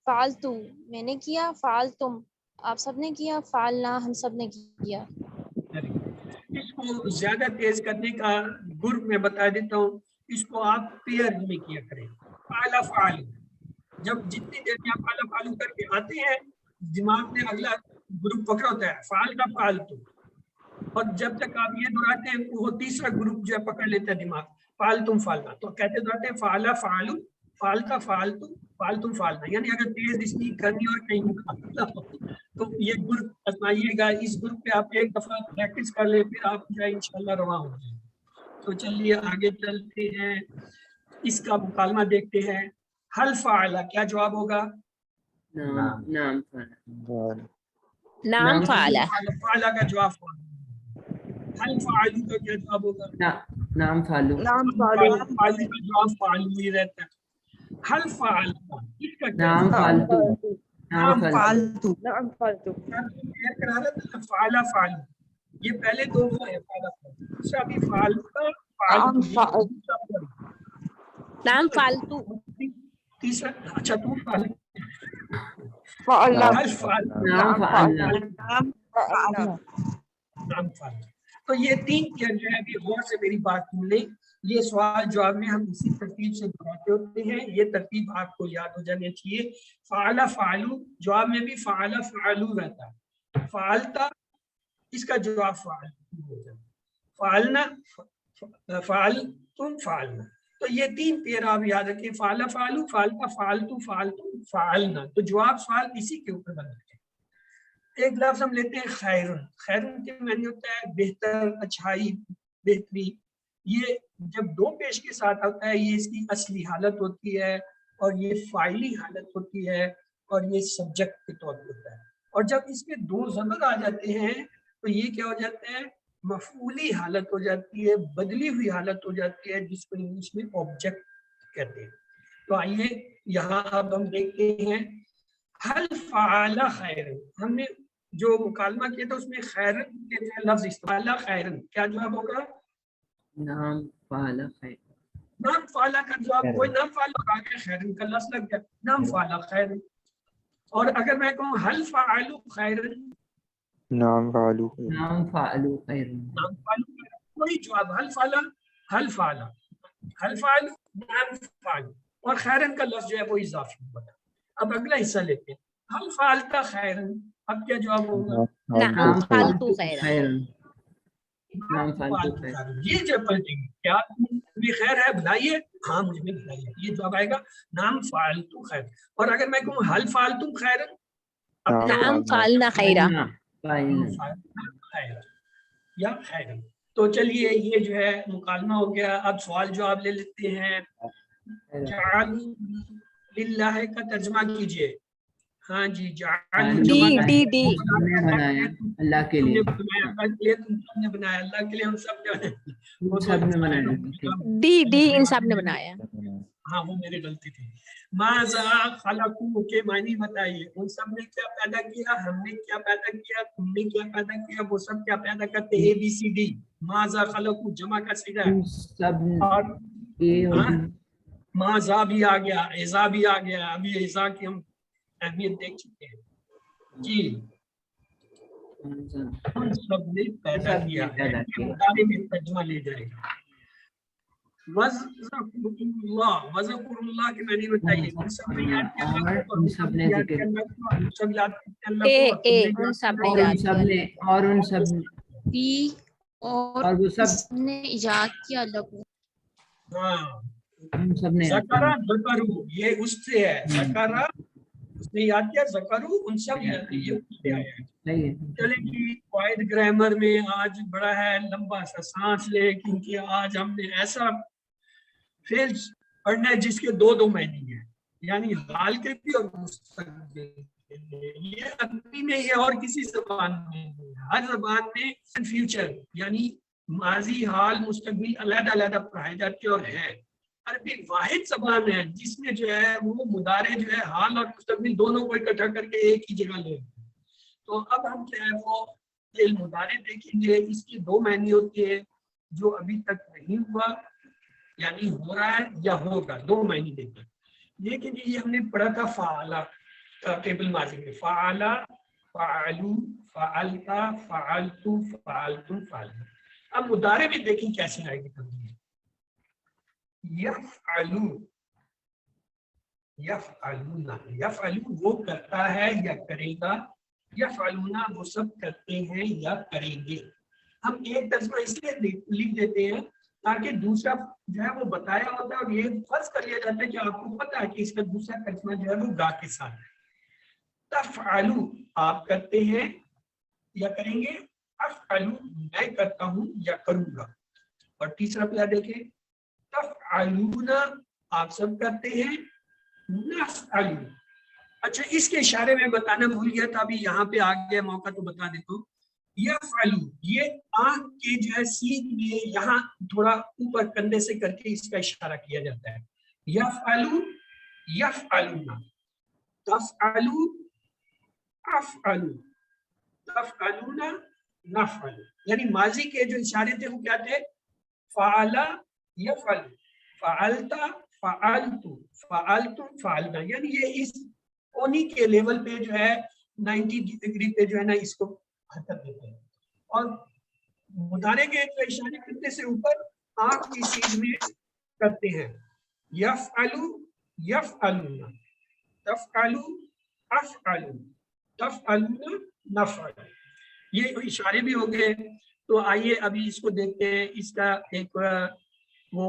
فعلتو میں نے کیا, فعلتم آپ سب نے کیا, فعلنا ہم سب نے کیا. اس کو زیادہ تیز کرنے کا گروپ میں بتا دیتا ہوں. اس کو آپ پیئر میں کیا کریں. فعل فعل جب جتنی دیر میں آپ فعل فعل کر کے آتے ہیں دماغ میں اگلا گروپ پکڑا ہوتا ہے فعل کا فعلتو, اور جب تک آپ یہ دہراتے ہیں وہ تیسرا گروپ جو ہے پکڑ لیتا ہے دماغ فعلتم فعلنا. تو کہتے دہراتے ہیں فعل فعل فعلتا فعلتو فعلتم فعلنا. یعنی اگر تیز اسپیڈ کرنی اور کہیں مقابلہ ہو تو یہ گروپ آزمائیے گا. اس گروپ پہ آپ ایک دفعہ پریکٹس کر لیں پھر آپ جو ہے انشاءاللہ رواں ہو جائیں. تو چلیے آگے چلتے ہیں, اس کا مکالمہ دیکھتے ہیں. حل فعلا کیا جواب ہوگا؟ نام نام فعلا. فعلا کا جواب فعلا. حل فعلو کا کیا جواب ہوگا؟ نام فالو. نام فعلو. فعلو کا جواب فعلو ہی رہتا ہے. حل فعلا اس کا کیا نام فالتو. نام فعلتو. نام فعلتو. فعلا فعلو یہ پہلے 2 وہ ہے فعلا فعلو. دوسرا بھی فعلتا فعلتو. نام فعلتو. تیسرا اچھا تو فعل فعلا. حل فعلا نام فعلنا. نام فعلنا. نام فعل. تو یہ 3 جو ہے ابھی غور سے میری بات سن لیں. یہ سوال جواب میں ہم اسی ترتیب سے دہراتے ہوتے ہیں. یہ ترتیب آپ کو یاد ہو جانا چاہیے. فعلا فعلو جواب میں بھی فعلا فعلو رہتا ہے. فعلتا اس کا جواب فعل ہو جاتا ہے. فعلنا فعلتم فعلنا. تو یہ 3 پیر آپ یاد رکھیں، فعل فعلو، فعلتا فعلتو، فعلتم فعلنا، تو جواب سوال اسی کے اوپر بنا ہے۔ ایک لفظ ہم لیتے ہیں خیرن، خیرن کے معنی ہوتا ہے بہتر، اچھائی، بہتری۔ یہ جب 2 پیش کے ساتھ آتا ہے یہ اس کی اصلی حالت ہوتی ہے اور یہ فاعلی حالت ہوتی ہے اور یہ سبجیکٹ کے طور پہ ہوتا ہے، اور جب اس میں 2 ضمیر آ جاتے ہیں تو یہ کیا ہو جاتا ہے، مفعولی حالت ہو جاتی ہے، بدلی ہوئی حالت ہو جاتی ہے، جس کو انگلش میں آبجیکٹ کہتے ہیں۔ تو آئیے یہاں اب ہم دیکھتے ہیں حل فعل خیر، ہم نے جو مکالمہ کیا تھا اس میں خیرن کے لفظ استعمال، خیرن کیا جواب ہوگا؟ نام فعل خیر، نام فعلا کا جواب کوئی نام فعلا آ گیا، خیرن کا لفظ لگ گیا، نام فعلا خیرن۔ اور اگر میں کہوں حل فعلوا خیرن، نام فعلو نام فعلو خیر، نام فعلوا خیرن، کوئی جواب، حل فعلا، حل فعلا، حل فعل، نام فعل، اور خیرن کا لفظ جو ہے وہ اضافی ہوا تھا۔ اب اگلا حصہ لیتے ہیں، حل فعلتا خیرن، اب کیا جواب ہوگا؟ نام فعلتو خیر، خیر، نام فعلتو خیر، یہ جو پلٹیں گے، کیا بھی خیر ہے بلائیے، ہاں مجھ میں بلائیے، یہ جواب آئے گا نام فعلتو خیر۔ اور اگر میں کہوں حل فعلتم خیرن، اب کیا نعم فعلنا خیرا، فعلنا، خیر یا خیرن۔ تو چلیے یہ جو ہے مکالمہ ہو گیا، اب سوال جواب لے لیتے ہیں۔ جعلوا للہ کا ترجمہ کیجئے۔ ہاں جی، جعلوا ڈی جمع ڈی ڈی ہم نے بنایا اللہ کے تم نے لیے، بنایا اللہ کے لیے، تم سب نے بنایا اللہ کے لیے، ہم سب نے ہم سب نے بنایا، ڈی ڈی ان سب نے بنایا، ہاں وہ میری غلطی تھی۔ ماذا خلقوا کے معنی بتائیے، ان سب نے کیا پیدا کیا، ہم نے کیا پیدا کیا، تم نے کیا پیدا کیا، وہ سب کیا پیدا کرتے، اے بی سی ڈی۔ ماذا خلقوا جمع کا صیغہ ہے، ہم سب اور اے اور ہاں ماذا بھی آ گیا، اذا بھی آ گیا، ابھی اذا کی ہم اہمیت دیکھ چکے ہیں جی۔ ہم سب نے پیدا سب نے کیا، پیدا کیا۔ مدارے میں ترجمہ لے جائے گا۔ وَذْكُرُوا اللَّهَ، وَذْكُرُوا اللَّهَ کے معنی بتائیے، ان سب نے یاد کیا اللہ کو، اور ان سب نے یاد ذکر، کیا اللہ کو، ہم سب یاد کرتے اللہ اے کو، اے تم نے ان یاد سب کیا نے اور ان یاد سب کیا، نے، اور ان سب دی اور اور وہ سب اس نے ایجاد کیا اللہ کو، ہاں ہم سب نے یاد ذکرہ کیا، ذکرو یہ اس سے ہے، ذکرہ اس نے یاد کیا، ذکرو ان سب نے یاد کیا، یہ اس سے آیا ہے۔ صحیح ہے، چلیں جی، قواعد گرامر میں آج بڑا ہے لمبا سا سانس لے، کیونکہ آج ہم نے ایسا فعل پڑھنا ہے جس کے 2 معنی ہیں، یعنی حال کے بھی اور مستقبل کے بھی۔ یہ عربی میں ہے اور کسی زبان میں نہیں ہے، ہر زبان میں فیوچر یعنی ماضی، حال، مستقبل علیحدہ علیحدہ پڑھائے جاتے اور ہے۔ عربی واحد زبان ہے جس میں جو ہے وہ مضارع جو ہے حال اور مستقبل دونوں کو اکٹھا کر کے ایک ہی جگہ لے لیتے ہیں۔ تو اب ہم جو ہے وہ فعل مضارع دیکھیں گے، اس کی 2 معنی ہوتے ہیں، جو ابھی تک نہیں ہوا یعنی ہو رہا ہے یا ہوگا، 2 معنی دیکھیں۔ لیکن یہ ہم نے پڑھا تھا فعلا کا ٹیبل ماضی میں، فعلا، فعلو، فعلتا، فعلتو، فعلتم، فعلنا۔ اب مضارع میں دیکھیں کیسے آئے گی تبدیلی۔ یفعلو، یفعلون، یفعلو وہ کرتا ہے یا کرے گا، یفعلون وہ سب کرتے ہیں یا کریں گے۔ ہم ایک ترجمہ اس لیے لکھ دیتے ہیں تاکہ دوسرا جو ہے وہ بتایا ہوتا ہے، اور یہ فرض کر لیا جاتا ہے کہ آپ کو پتا ہے کہ اس کا دوسرا ترجمہ جو ہے وہ گا کے ساتھ ہے۔ تفعلو آپ کرتے ہیں یا کریں گے، افعلو میں کرتا ہوں یا کروں گا۔ اور تیسرا پیارا دیکھیں، تفعلون آپ سب کرتے ہیں، نفعل۔ اچھا اس کے اشارے میں بتانا بھول گیا تھا، ابھی یہاں پہ آ گیا موقع تو بتا دیتا ہوں۔ یفعلو یہ آنکھ کے جو ہے سین میں یہاں تھوڑا اوپر کندھے سے کر کے اس کا اشارہ کیا جاتا ہے۔ یفعلو، یفعلون، تفعلو، افعلو، تفعلون، نفعل۔ یعنی ماضی کے جو اشارے تھے وہ کیا تھے، فعلا، یفعل، فعلتا، فعلتو، فعلتم، فعلنا۔ یعنی یہ اس کونی کے لیول پہ جو ہے 90 ڈگری پہ جو ہے نا اس کو حرکت دیتے ہیں، اور مضارع کے اشارے کرنے سے اوپر آنکھ کی سیدھ میں کرتے ہیں۔ یفعلو، یفعلون، تفعلو، افعلو، تفعلون، نفعل۔ یہ اشارے بھی ہو گئے۔ تو آئیے ابھی اس کو دیکھتے ہیں، اس کا ایک وہ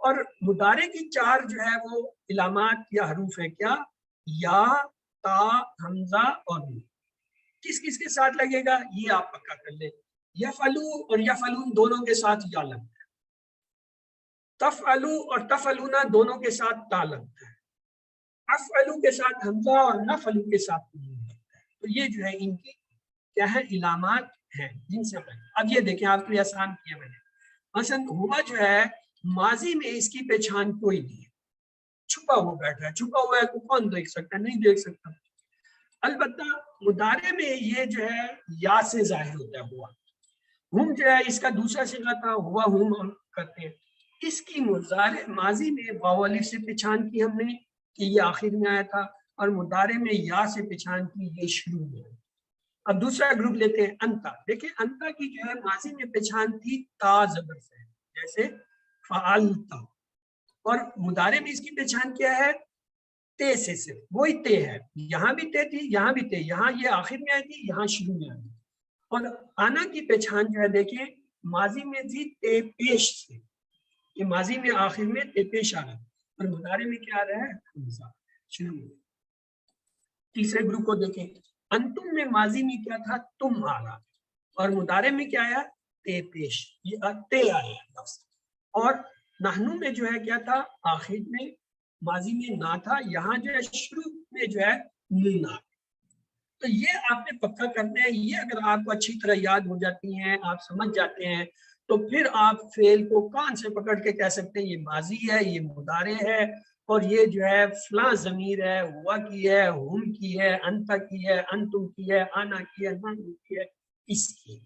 اور مضارع کی 4 جو ہے وہ علامات یا حروف ہیں. کیا؟ یا، تا، حمزہ اور نون. کس کس کے ساتھ لگے گا یہ آپ پکا کر لیں. یفعلو اور یفعلون دونوں کے ساتھ یا لگتا ہے. تفعلو اور تفعلونا دونوں کے ساتھ تا لگتا ہے. افعلو کے ساتھ حمزہ اور نفعلو کے ساتھ نون لگتا ہے. تو یہ جو ہے ان کی کیا ہے علامات ہیں جن سے اب یہ دیکھیں آپ کے لیے آسان کیا میں نے. مثلا ہوا جو ہے ماضی میں اس کی پہچان کوئی نہیں ہے, چھپا ہوا بیٹھا ہے, چھپا ہوا ہے کو کون دیکھ سکتا ہے؟ نہیں دیکھ سکتا. البتہ مضارع میں یہ جو ہے یا سے ظاہر ہوتا ہے ہوا. ہم جو ہے اس کا دوسرا صیغہ تھا ہوا ہم ہم کرتے ہیں. اس کی مضارع ماضی میں واو الف سے پہچان کی ہم نے کہ یہ آخر میں آیا تھا, اور مضارع میں یا سے پہچان کی یہ شروع میں آیا. اب دوسرا گروپ لیتے ہیں انتا. دیکھیں انتا کی جو ہے ماضی میں پہچان تھی تا زبر سے, جیسے فعلتا, اور مضارع میں اس کی پہچان کیا ہے تے سے, صرف وہی تے ہے. یہاں بھی تے تھی, یہاں بھی تے, یہاں یہ آخر میں آئی تھی, یہاں شروع میں آئی. اور آنا کی پہچان جو ہے دیکھیں ماضی میں تھی تے پیش سے, کہ ماضی میں آخر میں تے پیش آ رہا ہے, اور مضارع میں کیا آ رہا ہے حمزہ شروع میں. تیسرے گروپ کو دیکھیں. انتم میں ماضی میں کیا تھا تم آ رہا, اور مضارع میں کیا آیا تے پیش, یہ تے آیا لفظ. اور نحنو میں جو ہے کیا تھا آخر میں ماضی میں نہ تھا, یہاں جو ہے شروع میں جو ہے نون آ. تو یہ آپ نے پکا کرنا ہے. یہ اگر آپ کو اچھی طرح یاد ہو جاتی ہیں, آپ سمجھ جاتے ہیں, تو پھر آپ فعل کو کان سے پکڑ کے کہہ سکتے ہیں یہ ماضی ہے, یہ مضارع ہے, اور یہ جو ہے فلاں ضمیر ہے, ہوا کی ہے, ہم کی ہے, انتا کی ہے, انتم کی ہے, آنا کی ہے, نحنو کی ہے, اس کی.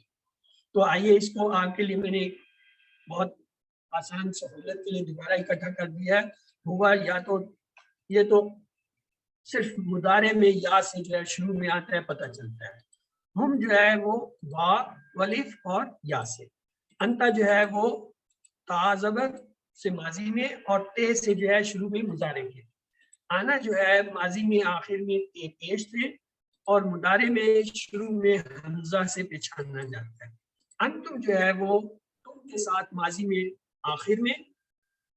تو آئیے اس کو آپ کے لیے میں نے بہت آسان سہولت کے لیے دوبارہ اکٹھا کر دیا ہے. ہوا یا تو یہ تو صرف مضارع میں یا سے جو ہے شروع میں آتا ہے, پتہ چلتا ہے. ہم جو ہے وہ وا والف اور یا سے. انتا جو ہے وہ تا زبر سے ماضی میں اور تے سے جو ہے شروع میں مضارع کے. آنا جو ہے ماضی میں آخر میں تے پیش سے, اور مضارع میں شروع میں حمزہ سے پہچانا جاتا ہے. انتم جو ہے وہ تم کے ساتھ ماضی میں آخر میں,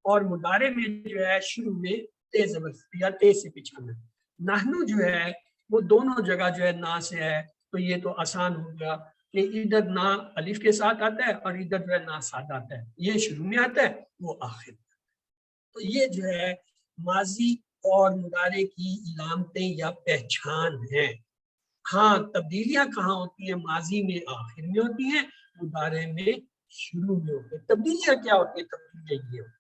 اور مضارع میں جو ہے شروع میں تے زبر یا تے سے پہچانا. نحنو جو ہے وہ دونوں جگہ جو ہے نا سے ہے, تو یہ تو آسان ہوگا کہ ادھر نا الف کے ساتھ آتا ہے اور ادھر جو ہے نا ساتھ آتا ہے. یہ شروع میں آتا ہے, وہ آخر میں. تو یہ جو ہے ماضی اور مضارع کی علامتیں یا پہچان ہیں. ہاں تبدیلیاں کہاں ہوتی ہیں؟ ماضی میں آخر میں ہوتی ہیں, مضارع میں شروع میں ہوتی ہیں. تبدیلیاں کیا ہوتی ہیں؟ تبدیلیاں یہ ہوتی ہیں,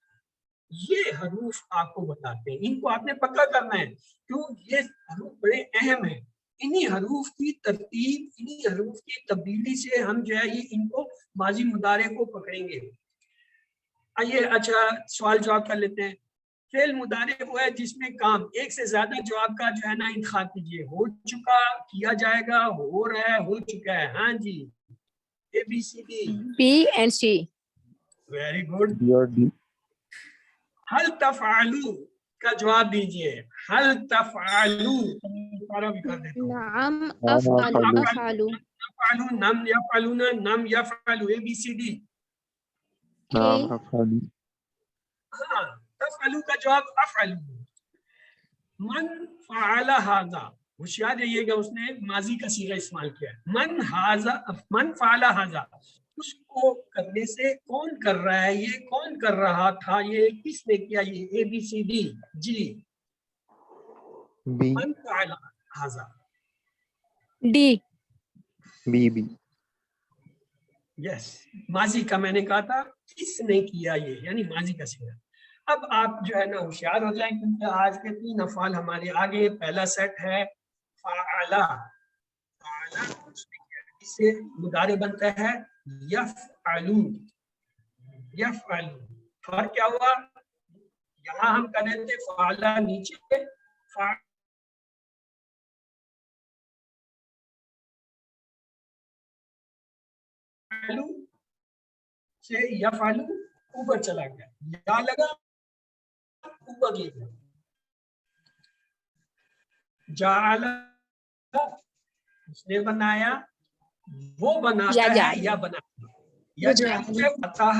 یہ حروف آپ کو بتاتے ہیں, ان کو آپ نے پکا کرنا ہے, کیوں یہ حروف بڑے اہم ہیں. انہی حروف کی ترتیب, انہی حروف کی تبدیلی سے ہم جو ہے یہ ان کو ماضی مضارع کو پکڑیں گے. آئیے اچھا سوال جواب کر لیتے ہیں. فعل مضارع وہ ہے جس میں کام ایک سے زیادہ جواب کا جو ہے نا انتخاب کیجیے. ہو چکا, کیا جائے گا, ہو رہا ہے, ہو چکا ہے. ہاں جی, A B C D. B and C. Very good. B اور ڈی. حل تفعلو کا جواب دیجئے. حل تفعلو سارا بھی کر دیتا ہوں. نعم أفعل. أفعل. تفعلو, نم یفعلون, نم یفعلو, اے بی سی ڈی. نعم أفعل. ہاں تفعلو کا جواب افعلو. من فعل هذا, ہوشیار رہیے گا, اس نے ماضی کا صیغہ استعمال کیا ہے. من فعل هذا, اس کو کرنے سے کون کر رہا ہے, یہ کون کر رہا تھا, یہ کس نے کیا, یہ اے بی سی ڈی. جی بی. من فعل هذا. D. بی. یس, ماضی کا میں نے کہا تھا کس نے کیا, یہ یعنی ماضی کا صیغہ. اب آپ جو ہے نا ہوشیار ہو جائیں, کیونکہ آج کے 3 افعال ہمارے آگے. پہلا سیٹ ہے فعلا. اس سے مضارع بنتا ہے یفعلو. یفعلو فرق کیا ہوا, یہاں ہم کر رہے تھے فعلا نیچے, فعلو سے یفعلو اوپر چلا گیا, یا لگا اوپر لے گیا. جعل اس نے بنایا, وہ بناتا یا ہے جعل. یا بناتا. یا جعل فتح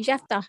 يفتح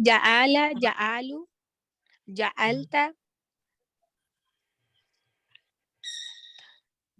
جعل جعلوا جعلت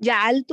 جعلت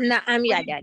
نعم يجعل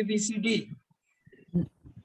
ABCD,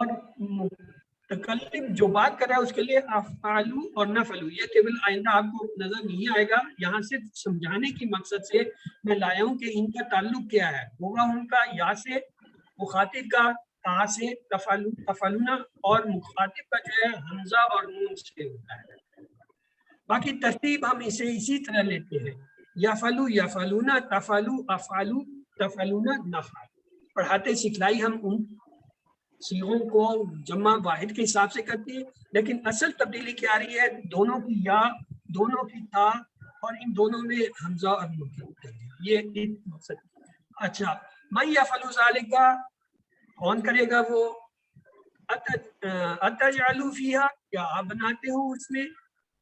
اور متکلم جو بات کر رہا ہے اس کے لیے افعلو اور نفلو. یہ ٹیبل آئندہ آپ کو نظر نہیں آئے گا. یہاں سے سمجھانے کی مقصد سے میں لایا ہوں کہ ان کا تعلق کیا ہے. ہوگا ان کا یا سے, مخاطب کا تا سے, تفعلونا, اور مخاطب کا جو ہے حمزہ اور نون سے ہوتا ہے. باقی ترتیب ہم اسے اسی طرح لیتے ہیں, یفعلو یفعلونا, تفعلو افعلو, تفعلونا نفعل. پڑھاتے سکھلائی ہم ان صیغوں کو جمع واحد کے حساب سے کرتے ہیں, لیکن اصل تبدیلی کیا آ رہی ہے, دونوں کی یا, دونوں کی تا, اور ان دونوں میں حمزہ اور نون کر دیا. یہ ایک مقصد. اچھا, من یفعل ذالک, کون کرے گا وہ, اتجعلوا فیہا, کیا آپ بناتے ہو اس میں,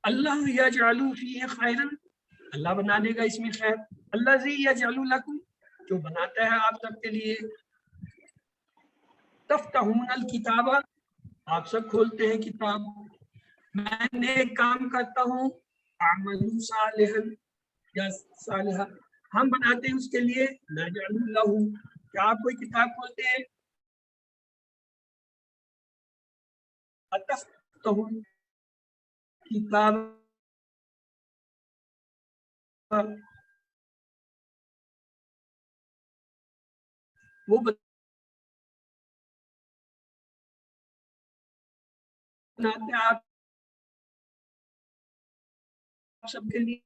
اللہ یجعل فیہ خیرا, اللہ بنا دے گا اس میں خیر, الذی یجعل لکم, جو بناتا ہے آپ سب کے لیے, تفتحون الکتاب, آپ سب کھولتے ہیں کتاب, میں نیک کام کرتا ہوں, اعمل صالحا یا صالحا, ہم بناتے ہیں اس کے لیے, نجعل لہ, کیا آپ کوئی کتاب کھولتے ہیں, اتفتحون کتاب, وہ بناتے ہیں آپ سب کے لیے,